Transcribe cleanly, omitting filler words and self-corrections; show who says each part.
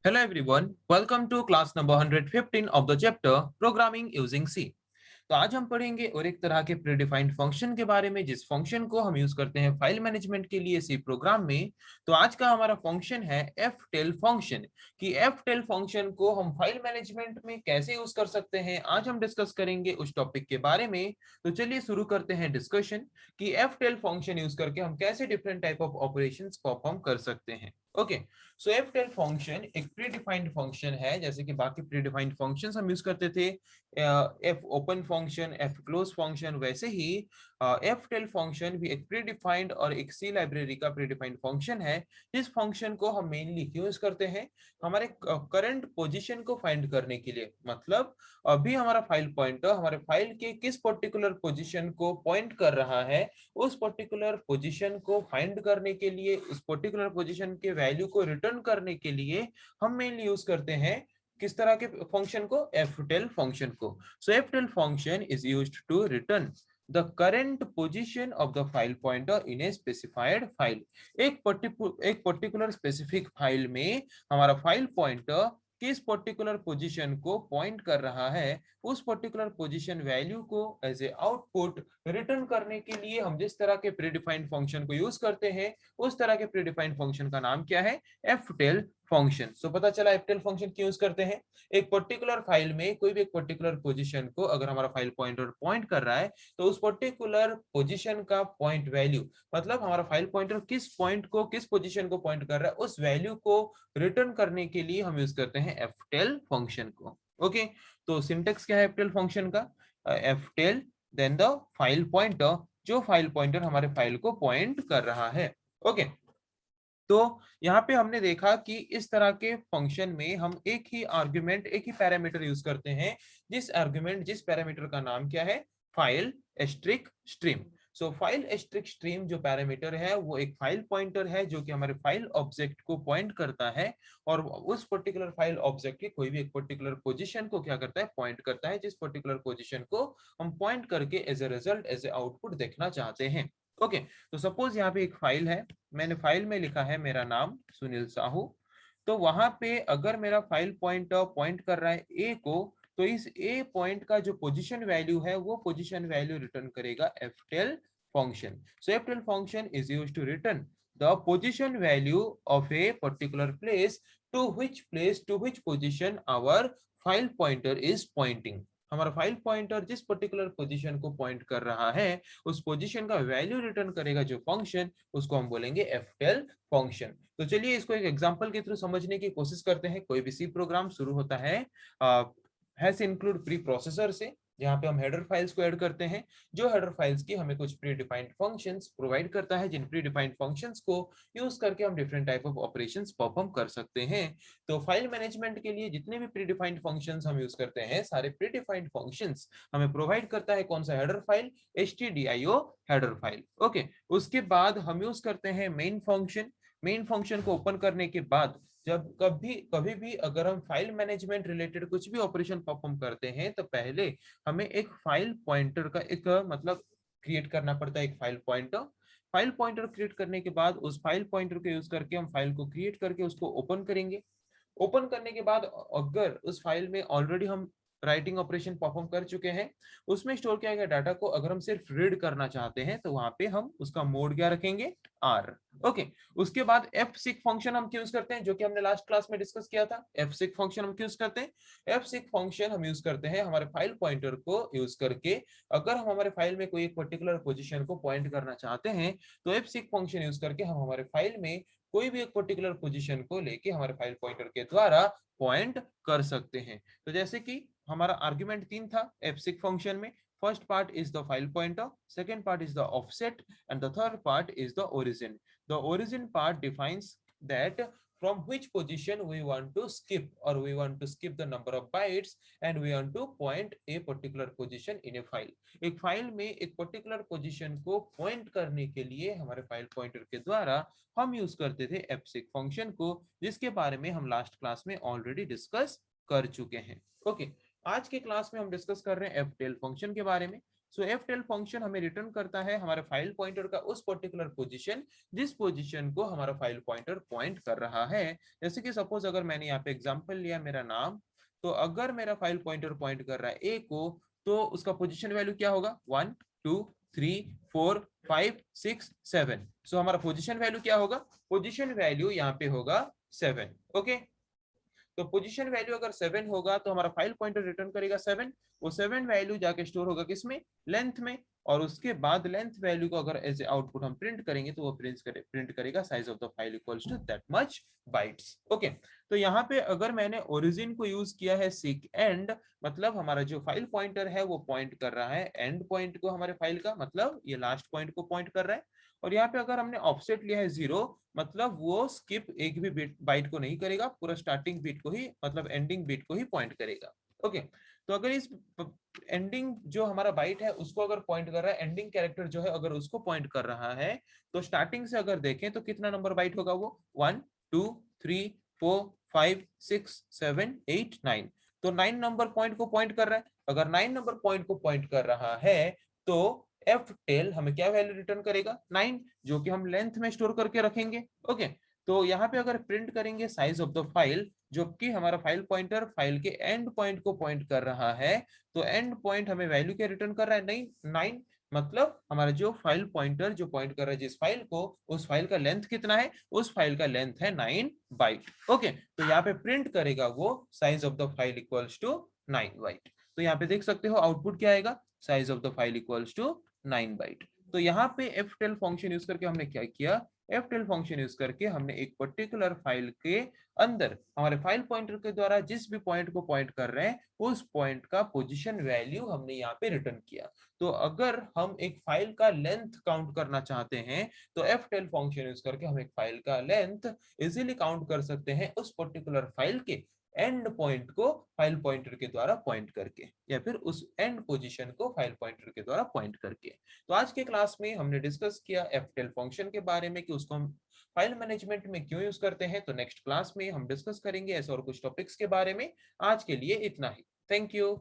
Speaker 1: Hello everyone, welcome to class number 115 of the chapter Programming using C। तो आज हम पढ़ेंगे और एक तरह के प्रीडिफाइंड फंक्शन के बारे में जिस फंक्शन को हम यूज करते हैं फाइल मैनेजमेंट के लिए सी प्रोग्राम में। तो आज का हमारा फंक्शन है ftel फंक्शन कि ftel फंक्शन को हम फाइल मैनेजमेंट में कैसे यूज कर सकते हैं। आज हम डिस्कस करेंगे उस टॉपिक के बारे में। तो चलिए शुरू करते हैं डिस्कशन कि ftel फंक्शन यूज करके हम कैसे different type of operations perform कर सकते हैं। ओके, सो ftel फंक्शन एक प्रीडिफाइंड फंक्शन है जैसे कि बाकी प्रीडिफाइंड फंक्शंस हम यूज करते थे, F open function, F close function, वैसे ही एफ टेल फंक्शन भी एक प्रीडिफाइंड और एक सी लाइब्रेरी का प्रीडिफाइंड फंक्शन है। इस फंक्शन को हम मेनली क्यों यूज करते हैं, हमारे करंट पोजीशन को फाइंड करने के लिए। मतलब अभी हमारा फाइल पॉइंटर हमारे फाइल के किस पर्टिकुलर पोजीशन को पॉइंट कर रहा है, उस पर्टिकुलर पोजीशन को फाइंड करने के लिए, उस पर्टिकुलर पोजीशन के वैल्यू को रिटर्न करने के लिए हम मेनली यूज करते हैं किस तरह के फंक्शन को, ftel फंक्शन को। So ftel function is used to return the current position of the file pointer in a specified file. एक पर्टिकुलर स्पेसिफिक फाइल में हमारा फाइल पॉइंटर किस पर्टिकुलर पोजीशन को पॉइंट कर रहा है, उस पर्टिकुलर पोजीशन वैल्यू को एज ए आउटपुट रिटर्न करने के लिए हम जिस तरह के प्रीडिफाइंड फंक्शन को यूज करते हैं, उस तरह के प्रीडिफाइंड फंक्शन का नाम क्या है, ftel फंक्शन। सो पता चला ftel फंक्शन क्यों यूज करते हैं। एक पर्टिकुलर फाइल में कोई भी एक पर्टिकुलर पोजीशन को अगर हमारा फाइल पॉइंटर पॉइंट कर रहा है तो उस पर्टिकुलर पोजीशन का पॉइंट वैल्यू, मतलब हमारा फाइल पॉइंटर किस पॉइंट को, किस पोजीशन को पॉइंट कर रहा है, उस वैल्यू को रिटर्न करने के लिए हम यूज करते हैं ftel फंक्शन को। ओके, तो सिंटेक्स क्या है ftel फंक्शन का, ftel then the file pointer, जो फाइल पॉइंटर हमारे फाइल को पॉइंट कर रहा है। ओके, तो यहाँ पे हमने देखा कि इस तरह के फंक्शन में हम एक ही आर्गुमेंट, एक ही पैरामीटर यूज करते हैं, जिस पैरामीटर का नाम क्या है, फाइल एस्ट्रिक स्ट्रीम। सो फाइल एस्ट्रिक स्ट्रीम जो पैरामीटर है वो एक फाइल पॉइंटर है जो कि हमारे फाइल ऑब्जेक्ट को पॉइंट करता है और उस पर्टिकुलर फाइल ऑब्जेक्ट के कोई भी एक पर्टिकुलर पोजीशन को क्या करता है, पॉइंट करता है, जिस पर्टिकुलर पोजीशन को हम पॉइंट करके as a result, as a output देखना चाहते हैं। ओके, तो सपोज यहाँ पे एक फाइल है, मैंने फाइल में लिखा है मेरा नाम सुनील साहू। तो वहां पे अगर मेरा फाइल पॉइंटर पॉइंट कर रहा है ए को, तो इस ए पॉइंट का जो पोजीशन वैल्यू है वो पोजीशन वैल्यू रिटर्न करेगा ftel function. So ftel function is used to return the position value of a particular place, to which position our file pointer is pointing. हमारा फाइल पॉइंटर जिस particular position को point कर रहा है उस position का value return करेगा जो फंक्शन, उसको हम बोलेंगे ftel फंक्शन। तो चलिए इसको एक एग्जांपल के थ्रू समझने की कोशिश करते हैं। कोई भी सी प्रोग्राम शुरू होता है हैज इंक्लूड प्री प्रोसेसर से, जहां पे हम हेडर फाइल्स को ऐड करते हैं, जो हेडर फाइल्स की हमें कुछ प्री डिफाइंड फंक्शंस प्रोवाइड करता है, जिन प्री डिफाइंड फंक्शंस को यूज करके हम different type of operations perform कर सकते हैं। तो फाइल मैनेजमेंट के लिए जितने भी प्री डिफाइंड फंक्शंस हम यूज करते हैं, सारे प्री डिफाइंड फंक्शंस हमें प्रोवाइड करता है कौन सा, header file, stdio header file. Okay, उसके बाद हम यूज करते हैं मेन फंक्शन। मेन फंक्शन को ओपन करने के बाद जब कभी कभी भी अगर हम फाइल मैनेजमेंट रिलेटेड कुछ भी ऑपरेशन परफॉर्म करते हैं तो पहले हमें एक फाइल पॉइंटर का एक मतलब क्रिएट करना पड़ता है, एक file pointer. File pointer create करने के बाद उस फाइल पॉइंटर को यूज करके हम फाइल को क्रिएट करके उसको ओपन करेंगे। ओपन करने के बाद अगर उस फाइल में ऑलरेडी हम राइटिंग ऑपरेशन परफॉर्म कर चुके हैं, उसमें स्टोर किया गया डाटा को अगर हम सिर्फ रीड करना चाहते हैं तो वहां पे हम उसका मोड क्या रखेंगे, आर। ओके, उसके बाद fseek फंक्शन हम यूज करते हैं, जो कि हमने लास्ट क्लास में डिस्कस किया था। fseek फंक्शन हम यूज करते हैं, fseek फंक्शन हम यूज करते हैं हमारे फाइल पॉइंटर को यूज करके। अगर हम हमारे फाइल में कोई एक पर्टिकुलर पोजीशन को पॉइंट करना चाहते हैं तो fseek फंक्शन यूज करके हम हमारे फाइल में कोई भी एक पर्टिकुलर पोजीशन को लेके हमारे फाइल पॉइंटर के द्वारा पॉइंट कर सकते हैं। तो जैसे कि हमारा आर्गुमेंट 3 था fseek फंक्शन में। First part is the file pointer, second part is the offset, and the third part is the origin. The origin part defines that from which position we want to skip, or we want to skip the number of bytes and we want to point a particular position in a file। एक file में एक particular position को point करने के लिए हमारे file pointer के द्वारा हम यूज करते थे fseek फंक्शन को, जिसके बारे में हम लास्ट क्लास में ऑलरेडी डिस्कस कर चुके हैं। ओके, आज के क्लास में हम डिस्कस कर रहे हैं ftel फंक्शन के बारे में। सो ftel फंक्शन हमें रिटर्न करता है हमारे फाइल पॉइंटर का उस पर्टिकुलर पोजीशन जिस पोजीशन को हमारा फाइल पॉइंटर पॉइंट कर रहा है। जैसे कि सपोज अगर मैंने यहाँ पे एग्जांपल लिया मेरा नाम, तो अगर मेरा फाइल पॉइंटर पॉइंट कर रहा है ए को, तो उसका पोजीशन वैल्यू क्या होगा, 1 2 3 4 5 6 7। सो हमारा पोजीशन वैल्यू क्या होगा, पोजीशन वैल्यू यहाँ पे होगा 7। ओके, तो पोजीशन वैल्यू अगर 7 होगा तो हमारा फाइल पॉइंटर रिटर्न करेगा 7। वो 7 वैल्यू जाके स्टोर होगा किसमें, लेंथ में। और उसके बाद लेंथ वैल्यू को अगर एज ए आउटपुट हम प्रिंट करेंगे तो वो प्रिंट करेगा size of the file equals to that much bytes. Okay, तो यहाँ पे अगर मैंने ओरिजिन को यूज किया है सीक एंड, मतलब हमारा जो फाइल पॉइंटर है वो पॉइंट कर रहा है एंड पॉइंट को हमारे फाइल का, मतलब ये लास्ट पॉइंट को पॉइंट कर रहा है। और यहाँ पे अगर हमने ऑफसेट लिया है 0, मतलब वो स्किप एक भी बिट बाइट को नहीं करेगा, पूरा स्टार्टिंग बिट को ही, मतलब एंडिंग बिट को ही पॉइंट करेगा। ओके, तो अगर इस एंडिंग जो हमारा बाइट है उसको अगर पॉइंट कर रहा है, एंडिंग कैरेक्टर जो है अगर उसको पॉइंट कर रहा है, तो स्टार्टिंग से अगर देखें तो कितना नंबर बाइट होगा वो, 1 2 3 4 5 6 7 8 9। तो 9 नंबर पॉइंट को पॉइंट कर रहा है। अगर 9 नंबर पॉइंट को पॉइंट कर रहा है तो एफ टेल हमें क्या वैल्यू रिटर्न करेगा, 9, जो कि हम लेंथ में स्टोर करके रखेंगे। ओके, तो यहाँ पे अगर प्रिंट करेंगे साइज ऑफ द फाइल, जो कि हमारा फाइल पॉइंटर फाइल के एंड पॉइंट को पॉइंट कर रहा है, तो एंड पॉइंट हमें वैल्यू क्या रिटर्न कर रहा है, नहीं 9। मतलब हमारा जो फाइल पॉइंटर जो पॉइंट कर रहा है जिस फाइल को, उस फाइल का लेंथ कितना है, उस फाइल का लेंथ है 9 बाइट। ओके, तो यहाँ पे प्रिंट करेगा वो size of the file equals to 9 byte. तो यहाँ पे देख सकते हो आउटपुट क्या आएगा, size of the file equals to 9 byte. तो यहाँ पे ftel फंक्शन यूज करके हमने क्या किया, ftel फंक्शन यूज करके हमने एक पर्टिकुलर फाइल के अंदर हमारे फाइल पॉइंटर के द्वारा जिस भी पॉइंट को पॉइंट कर रहे हैं उस पॉइंट का पोजीशन वैल्यू हमने यहाँ पे रिटर्न किया। तो अगर हम एक फाइल का लेंथ काउंट करना चाहते हैं तो ftel फंक्शन यूज करके हम एक फाइल का लेंथ इजीली काउंट कर सकते हैं उस पर्टिकुलर फाइल के एंड पॉइंट को फाइल पॉइंटर के द्वारा पॉइंट करके, या फिर उस एंड पोजीशन को फाइल पॉइंटर के द्वारा पॉइंट करके। तो आज के क्लास में हमने डिस्कस किया ftel फंक्शन के बारे में कि उसको हम फाइल मैनेजमेंट में क्यों यूज करते हैं। तो नेक्स्ट क्लास में हम डिस्कस करेंगे ऐसे और कुछ टॉपिक्स के बारे में। आज के लिए इतना ही। Thank you.